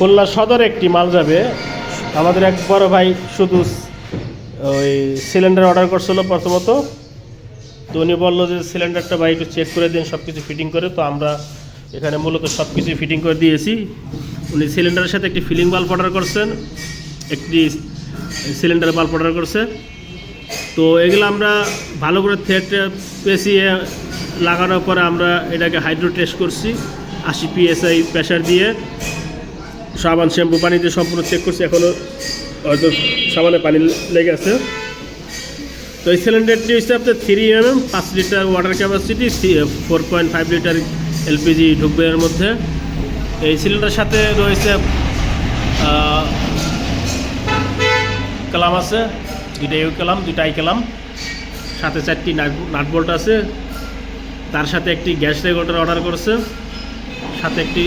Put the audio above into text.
খুলনা সদরে একটি মাল যাবে। আমাদের এক বড় ভাই শুধু ওই সিলিন্ডার অর্ডার করছিল প্রথমত, তো উনি বললো যে সিলিন্ডারটা ভাই একটু চেক করে দিন, সব কিছু ফিটিং করে। তো আমরা এখানে মূলত সব কিছু ফিটিং করে দিয়েছি। উনি সিলিন্ডারের সাথে একটি ফিলিং বাল্ব অর্ডার করছেন, একটি সিলিন্ডার বাল্ব অর্ডার করছে। তো এগুলো আমরা ভালো করে থ্রেড পেঁচিয়ে লাগানোর পরে আমরা এটাকে হাইড্রো টেস্ট করছি 80 PSI প্রেশার দিয়ে, সাবান শ্যাম্পু পানি দিয়ে সম্পূর্ণ চেক করছি। এখনও হয়তো সাবানে পানি লেগে আছে। তো এই সিলিন্ডারটি হচ্ছে আপনার 3 mm 5 litre water capacity, 4.5 litre LPG ঢুকবে এর মধ্যে। এই সিলিন্ডারের সাথে রয়েছে কালাম আছে, দুইটা ইউ কালাম, দুইটা আই কালাম, সাথে 4টি নাট বোল্ট আছে। তার সাথে একটি গ্যাস রেগুলেটর অর্ডার করছে, সাথে একটি